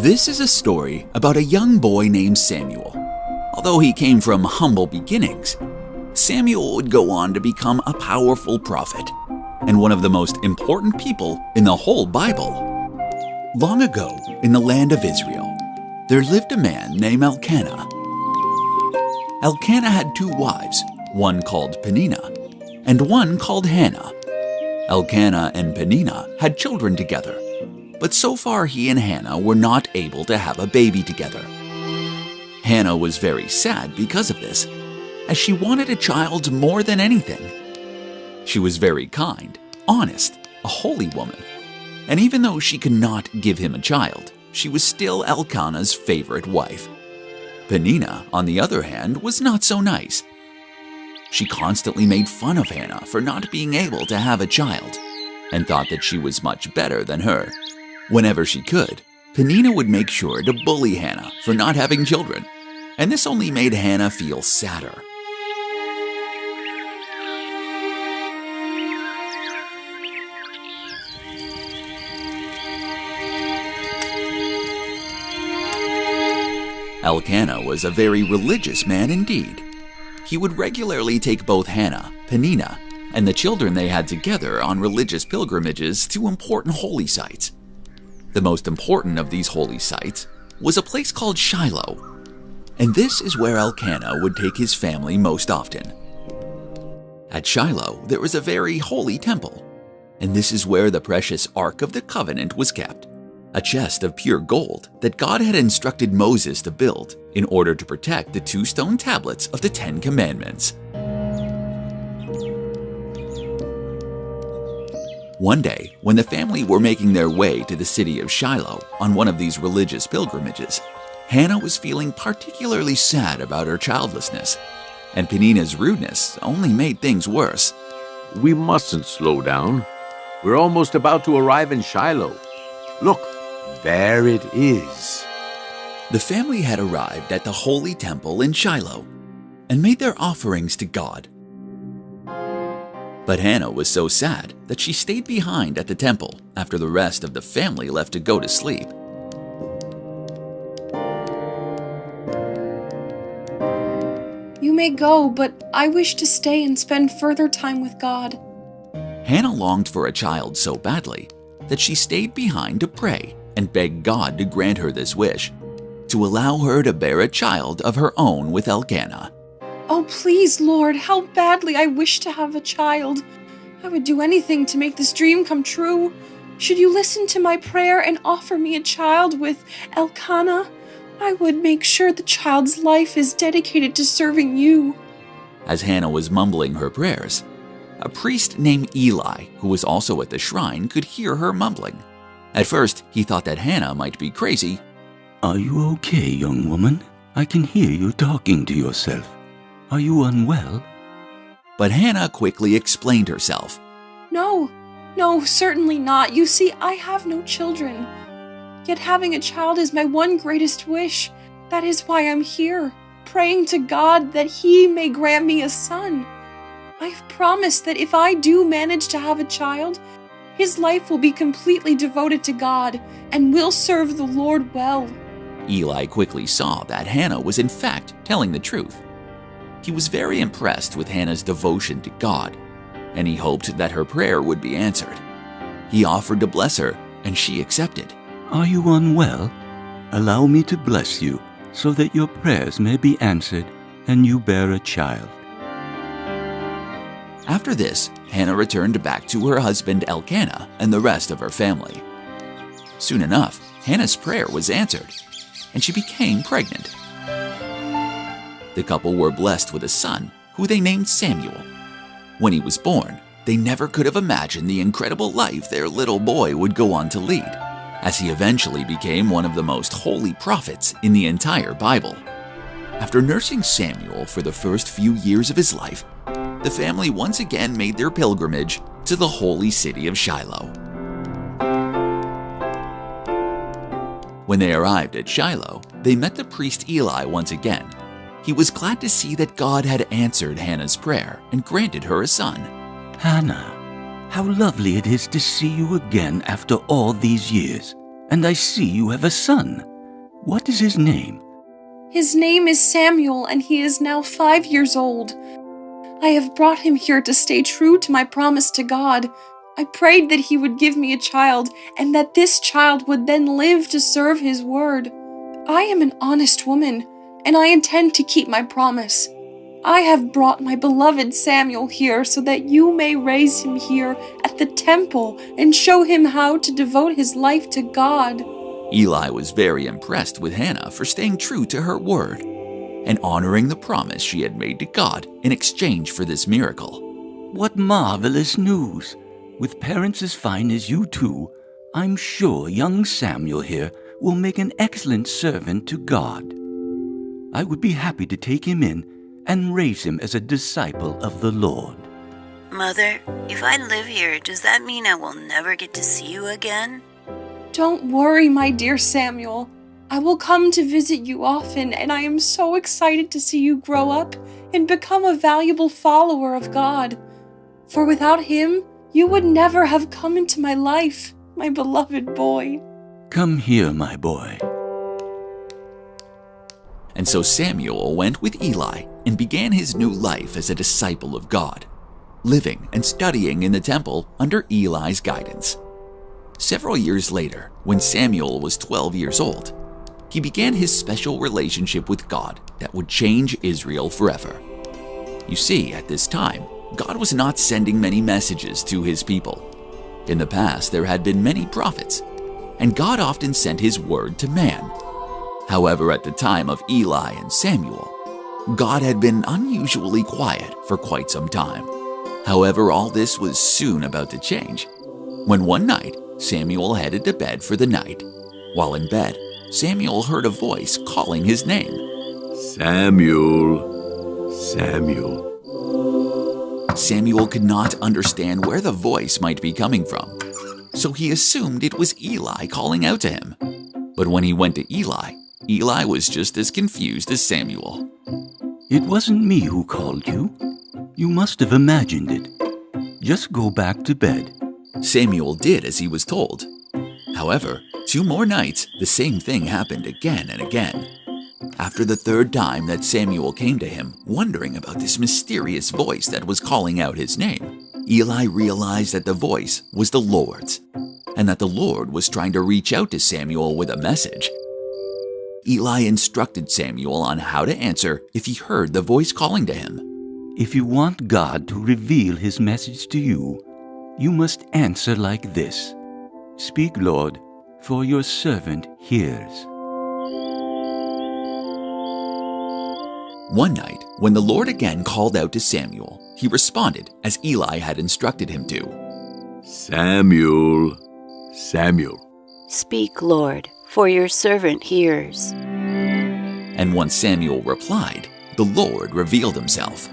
This is a story about a young boy named Samuel. Although he came from humble beginnings, Samuel would go on to become a powerful prophet and one of the most important people in the whole Bible. Long ago, in the land of Israel, there lived a man named Elkanah. Elkanah had two wives, one called Peninnah and one called Hannah. Elkanah and Peninnah had children together, but so far he and Hannah were not able to have a baby together. Hannah was very sad because of this, as she wanted a child more than anything. She was very kind, honest, a holy woman, and even though she could not give him a child, she was still Elkanah's favorite wife. Peninnah, on the other hand, was not so nice. She constantly made fun of Hannah for not being able to have a child, and thought that she was much better than her. Whenever she could, Peninnah would make sure to bully Hannah for not having children, and this only made Hannah feel sadder. Elkanah was a very religious man indeed. He would regularly take both Hannah, Peninnah, and the children they had together on religious pilgrimages to important holy sites. The most important of these holy sites was a place called Shiloh, and this is where Elkanah would take his family most often. At Shiloh, there was a very holy temple, and this is where the precious Ark of the Covenant was kept, a chest of pure gold that God had instructed Moses to build in order to protect the two stone tablets of the Ten Commandments. One day, when the family were making their way to the city of Shiloh on one of these religious pilgrimages, Hannah was feeling particularly sad about her childlessness, and Peninnah's rudeness only made things worse. We mustn't slow down. We're almost about to arrive in Shiloh. Look, there it is. The family had arrived at the holy temple in Shiloh and made their offerings to God. But Hannah was so sad that she stayed behind at the temple after the rest of the family left to go to sleep. You may go, but I wish to stay and spend further time with God. Hannah longed for a child so badly that she stayed behind to pray and beg God to grant her this wish, to allow her to bear a child of her own with Elkanah. Oh, please, Lord, how badly I wish to have a child. I would do anything to make this dream come true. Should you listen to my prayer and offer me a child with Elkanah, I would make sure the child's life is dedicated to serving you. As Hannah was mumbling her prayers, a priest named Eli, who was also at the shrine, could hear her mumbling. At first, he thought that Hannah might be crazy. Are you okay, young woman? I can hear you talking to yourself. Are you unwell? But Hannah quickly explained herself. No, certainly not. You see, I have no children. Yet having a child is my one greatest wish. That is why I'm here, praying to God that He may grant me a son. I've promised that if I do manage to have a child, his life will be completely devoted to God and will serve the Lord well. Eli quickly saw that Hannah was in fact telling the truth. He was very impressed with Hannah's devotion to God, and he hoped that her prayer would be answered. He offered to bless her, and she accepted. Are you unwell? Allow me to bless you, so that your prayers may be answered, and you bear a child. After this, Hannah returned back to her husband Elkanah and the rest of her family. Soon enough, Hannah's prayer was answered, and she became pregnant. The couple were blessed with a son, who they named Samuel. When he was born, they never could have imagined the incredible life their little boy would go on to lead, as he eventually became one of the most holy prophets in the entire Bible. After nursing Samuel for the first few years of his life, the family once again made their pilgrimage to the holy city of Shiloh. When they arrived at Shiloh, they met the priest Eli once again. He was glad to see that God had answered Hannah's prayer and granted her a son. Hannah, how lovely it is to see you again after all these years. And I see you have a son. What is his name? His name is Samuel, and he is now 5 years old. I have brought him here to stay true to my promise to God. I prayed that he would give me a child, and that this child would then live to serve his word. I am an honest woman, and I intend to keep my promise. I have brought my beloved Samuel here so that you may raise him here at the temple and show him how to devote his life to God." Eli was very impressed with Hannah for staying true to her word and honoring the promise she had made to God in exchange for this miracle. What marvelous news! With parents as fine as you two, I'm sure young Samuel here will make an excellent servant to God. I would be happy to take him in and raise him as a disciple of the Lord. Mother, if I live here, does that mean I will never get to see you again? "Don't worry, my dear Samuel. I will come to visit you often, and I am so excited to see you grow up and become a valuable follower of God. For without him, you would never have come into my life, my beloved boy." Come here, my boy. And so Samuel went with Eli and began his new life as a disciple of God, living and studying in the temple under Eli's guidance. Several years later, when Samuel was 12 years old, he began his special relationship with God that would change Israel forever. You see, at this time, God was not sending many messages to his people. In the past, there had been many prophets, and God often sent his word to man. However, at the time of Eli and Samuel, God had been unusually quiet for quite some time. However, all this was soon about to change, when one night, Samuel headed to bed for the night. While in bed, Samuel heard a voice calling his name. Samuel, Samuel. Samuel could not understand where the voice might be coming from, so he assumed it was Eli calling out to him. But when he went to Eli, Eli was just as confused as Samuel. It wasn't me who called you. You must have imagined it. Just go back to bed. Samuel did as he was told. However, 2 more nights, the same thing happened again and again. After the 3rd time that Samuel came to him, wondering about this mysterious voice that was calling out his name, Eli realized that the voice was the Lord's, and that the Lord was trying to reach out to Samuel with a message. Eli instructed Samuel on how to answer if he heard the voice calling to him. If you want God to reveal his message to you, you must answer like this. Speak, Lord, for your servant hears. One night, when the Lord again called out to Samuel, he responded as Eli had instructed him to. Samuel, Samuel. Speak, Lord, for your servant hears. And once Samuel replied, the Lord revealed himself.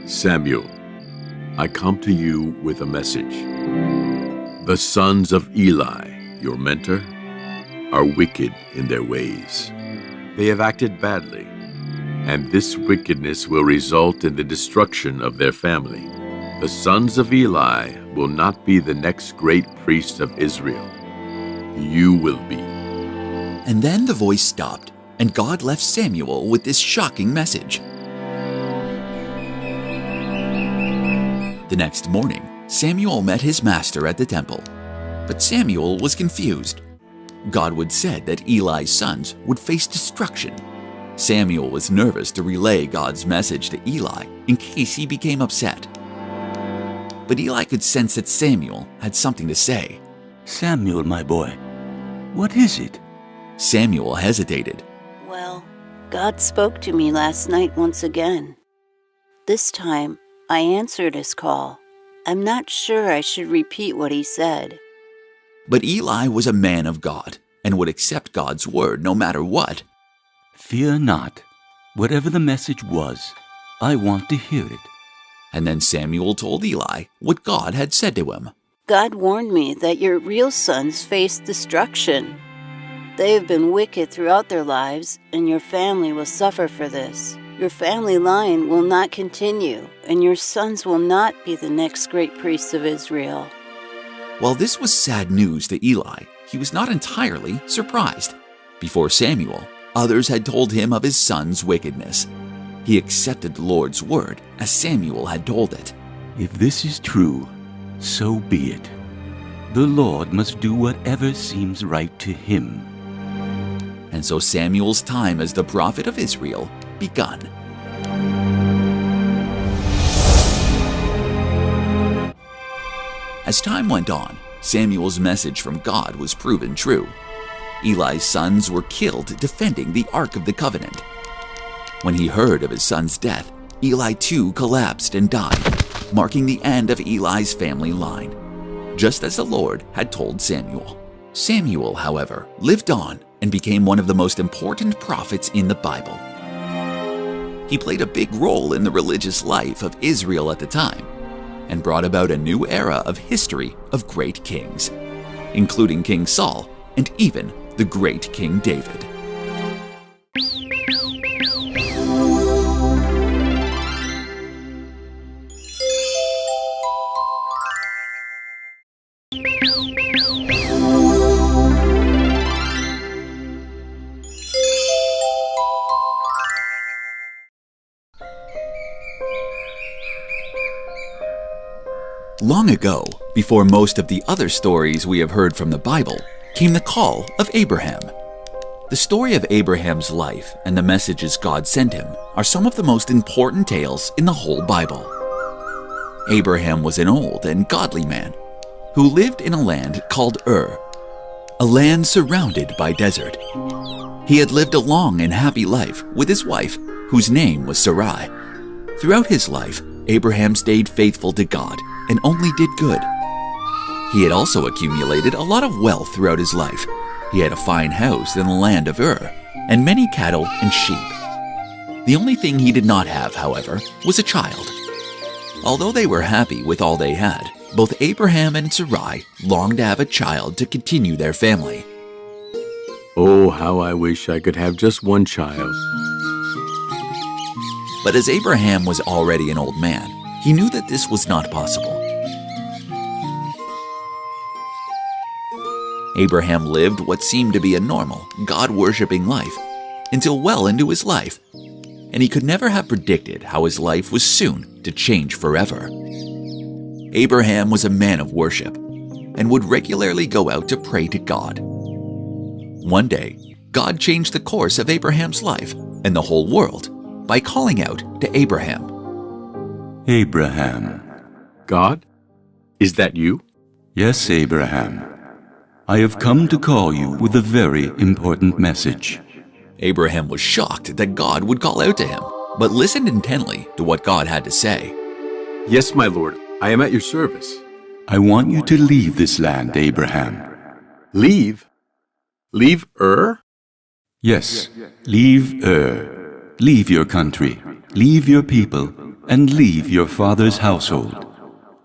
Samuel, I come to you with a message. The sons of Eli, your mentor, are wicked in their ways. They have acted badly, and this wickedness will result in the destruction of their family. The sons of Eli will not be the next great priest of Israel. You will be. And then the voice stopped, and God left Samuel with this shocking message. The next morning, Samuel met his master at the temple, but Samuel was confused. God had said that Eli's sons would face destruction. Samuel was nervous to relay God's message to Eli in case he became upset. But Eli could sense that Samuel had something to say. Samuel, my boy, what is it? Samuel hesitated. Well, God spoke to me last night once again. This time, I answered his call. I'm not sure I should repeat what he said. But Eli was a man of God and would accept God's word no matter what. Fear not. Whatever the message was, I want to hear it. And then Samuel told Eli what God had said to him. God warned me that your real sons face destruction. They have been wicked throughout their lives, and your family will suffer for this. Your family line will not continue, and your sons will not be the next great priests of Israel. While this was sad news to Eli, he was not entirely surprised. Before Samuel, others had told him of his son's wickedness. He accepted the Lord's word as Samuel had told it. If this is true, so be it. The Lord must do whatever seems right to him. And so Samuel's time as the prophet of Israel begun. As time went on, Samuel's message from God was proven true. Eli's sons were killed defending the Ark of the Covenant. When he heard of his son's death, Eli too collapsed and died, marking the end of Eli's family line, just as the Lord had told Samuel. Samuel, however, lived on and became one of the most important prophets in the Bible. He played a big role in the religious life of Israel at the time and brought about a new era of history of great kings, including King Saul and even the great King David. Long ago, before most of the other stories we have heard from the Bible, came the call of Abraham. The story of Abraham's life and the messages God sent him are some of the most important tales in the whole Bible. Abraham was an old and godly man who lived in a land called Ur, a land surrounded by desert. He had lived a long and happy life with his wife, whose name was Sarai. Throughout his life, Abraham stayed faithful to God and only did good. He had also accumulated a lot of wealth throughout his life. He had a fine house in the land of Ur and many cattle and sheep. The only thing he did not have, however, was a child. Although they were happy with all they had, both Abraham and Sarai longed to have a child to continue their family. Oh, how I wish I could have just one child. But as Abraham was already an old man, he knew that this was not possible. Abraham lived what seemed to be a normal, God-worshipping life until well into his life, and he could never have predicted how his life was soon to change forever. Abraham was a man of worship and would regularly go out to pray to God. One day, God changed the course of Abraham's life and the whole world by calling out to Abraham. Abraham. God? Is that you? Yes, Abraham. I have come to call you with a very important message. Abraham was shocked that God would call out to him, but listened intently to what God had to say. Yes, my lord. I am at your service. I want you to leave this land, Abraham. Leave? Leave Ur? Yes, leave Ur. Leave your country, leave your people, and leave your father's household.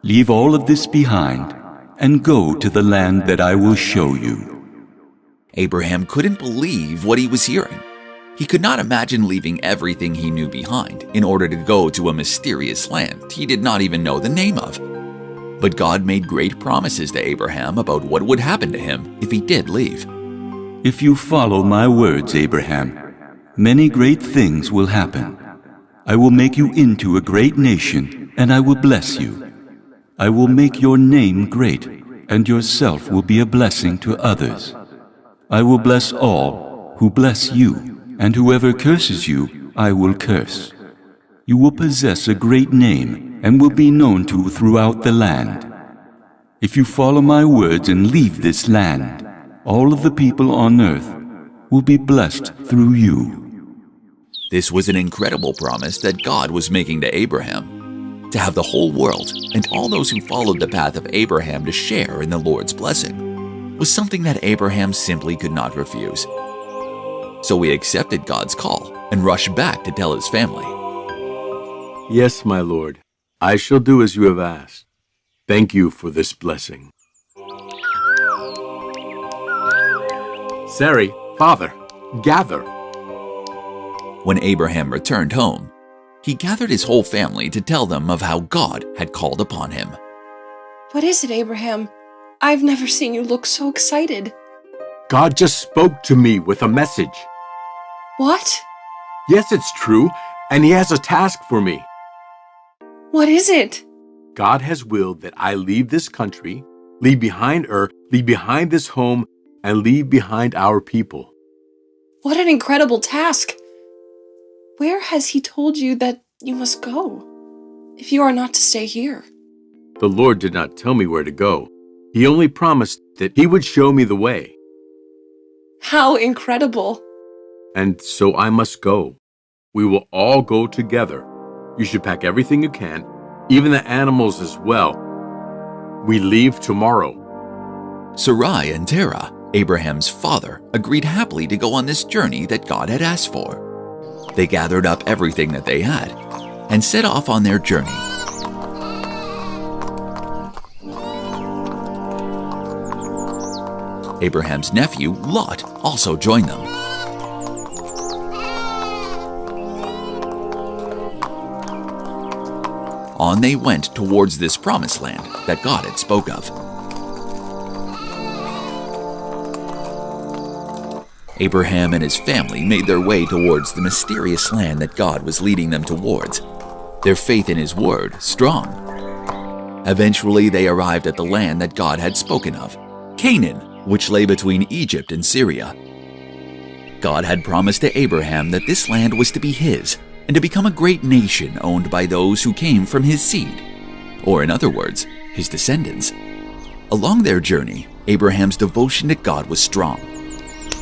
Leave all of this behind and go to the land that I will show you. Abraham couldn't believe what he was hearing. He could not imagine leaving everything he knew behind in order to go to a mysterious land he did not even know the name of. But God made great promises to Abraham about what would happen to him if he did leave. If you follow my words, Abraham, many great things will happen. I will make you into a great nation, and I will bless you. I will make your name great, and yourself will be a blessing to others. I will bless all who bless you, and whoever curses you, I will curse. You will possess a great name, and will be known to throughout the land. If you follow my words and leave this land, all of the people on earth will be blessed through you. This was an incredible promise that God was making to Abraham, to have the whole world and all those who followed the path of Abraham to share in the Lord's blessing, was something that Abraham simply could not refuse. So he accepted God's call and rushed back to tell his family. Yes, my lord. I shall do as you have asked. Thank you for this blessing. Sarai, father, gather. When Abraham returned home, he gathered his whole family to tell them of how God had called upon him. What is it, Abraham? I've never seen you look so excited. God just spoke to me with a message. What? Yes, it's true, and He has a task for me. What is it? God has willed that I leave this country, leave behind leave behind this home, and leave behind our people. What an incredible task. Where has He told you that you must go, if you are not to stay here? The Lord did not tell me where to go. He only promised that He would show me the way. How incredible. And so I must go. We will all go together. You should pack everything you can, even the animals as well. We leave tomorrow. Sarai and Terah, Abraham's father, agreed happily to go on this journey that God had asked for. They gathered up everything that they had and set off on their journey. Abraham's nephew, Lot, also joined them. On they went towards this promised land that God had spoke of. Abraham and his family made their way towards the mysterious land that God was leading them towards, their faith in His word strong. Eventually, they arrived at the land that God had spoken of, Canaan, which lay between Egypt and Syria. God had promised to Abraham that this land was to be his and to become a great nation owned by those who came from his seed, or in other words, his descendants. Along their journey, Abraham's devotion to God was strong.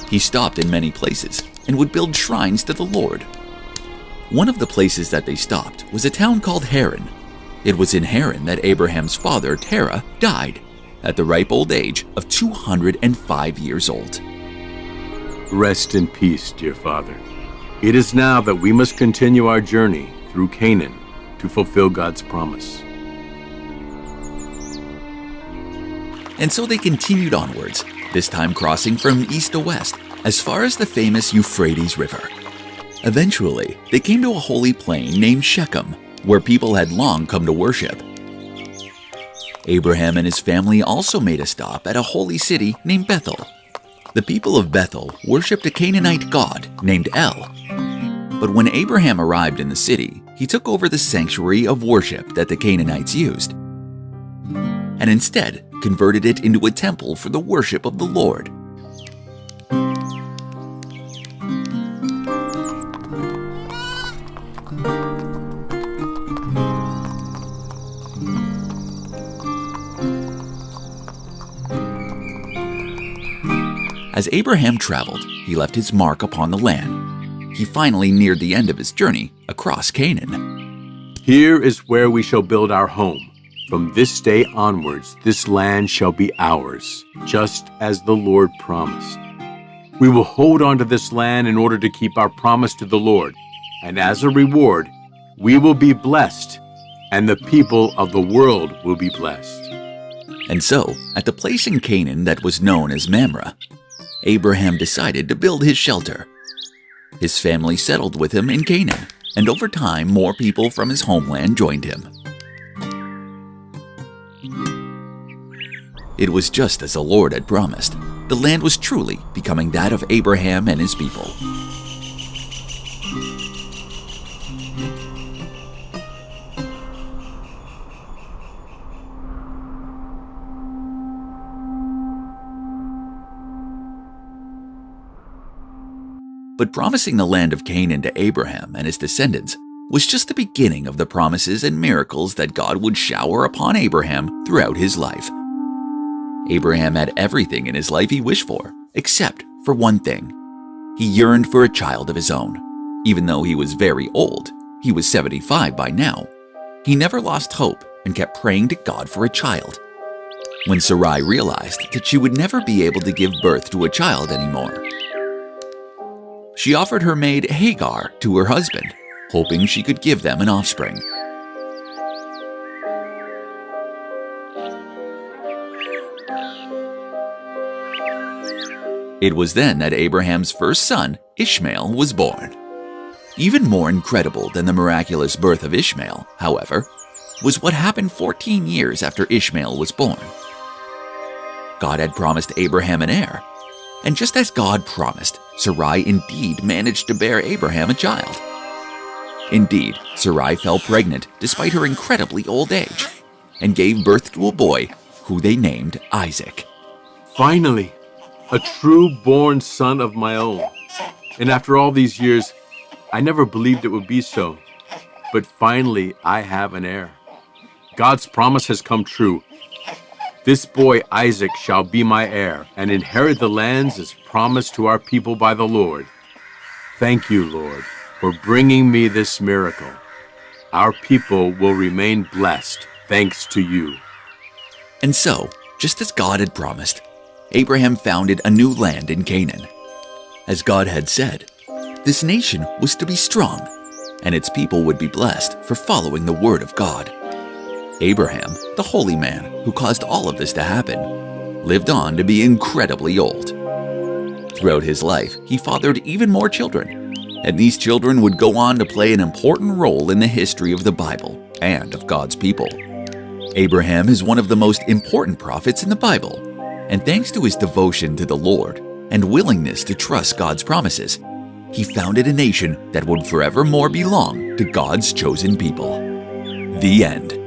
He stopped in many places and would build shrines to the Lord. One of the places that they stopped was a town called Haran. It was in Haran that Abraham's father, Terah, died at the ripe old age of 205 years old. Rest in peace, dear Father. It is now that we must continue our journey through Canaan to fulfill God's promise. And so they continued onwards, this time crossing from east to west, as far as the famous Euphrates River. Eventually, they came to a holy plain named Shechem, where people had long come to worship. Abraham and his family also made a stop at a holy city named Bethel. The people of Bethel worshipped a Canaanite god named El. But when Abraham arrived in the city, he took over the sanctuary of worship that the Canaanites used, and instead converted it into a temple for the worship of the Lord. As Abraham traveled, he left his mark upon the land. He finally neared the end of his journey across Canaan. Here is where we shall build our home. From this day onwards, this land shall be ours, just as the Lord promised. We will hold on to this land in order to keep our promise to the Lord, and as a reward, we will be blessed, and the people of the world will be blessed. And so, at the place in Canaan that was known as Mamre, Abraham decided to build his shelter. His family settled with him in Canaan, and over time, more people from his homeland joined him. It was just as the Lord had promised. The land was truly becoming that of Abraham and his people. But promising the land of Canaan to Abraham and his descendants was just the beginning of the promises and miracles that God would shower upon Abraham throughout his life. Abraham had everything in his life he wished for, except for one thing. He yearned for a child of his own. Even though he was very old, he was 75 by now, he never lost hope and kept praying to God for a child. When Sarai realized that she would never be able to give birth to a child anymore, she offered her maid Hagar to her husband, hoping she could give them an offspring. It was then that Abraham's first son, Ishmael, was born. Even more incredible than the miraculous birth of Ishmael, however, was what happened 14 years after Ishmael was born. God had promised Abraham an heir, And just as God promised, Sarai indeed managed to bear Abraham a child. Indeed, Sarai fell pregnant despite her incredibly old age, and gave birth to a boy who they named Isaac. Finally, a true-born son of my own. And after all these years, I never believed it would be so. But finally, I have an heir. God's promise has come true. This boy Isaac shall be my heir and inherit the lands as promised to our people by the Lord. Thank you, Lord, for bringing me this miracle. Our people will remain blessed thanks to you. And so, just as God had promised, Abraham founded a new land in Canaan. As God had said, this nation was to be strong, and its people would be blessed for following the word of God. Abraham, the holy man who caused all of this to happen, lived on to be incredibly old. Throughout his life, he fathered even more children, and these children would go on to play an important role in the history of the Bible and of God's people. Abraham is one of the most important prophets in the Bible, and thanks to his devotion to the Lord and willingness to trust God's promises, he founded a nation that would forevermore belong to God's chosen people. The end.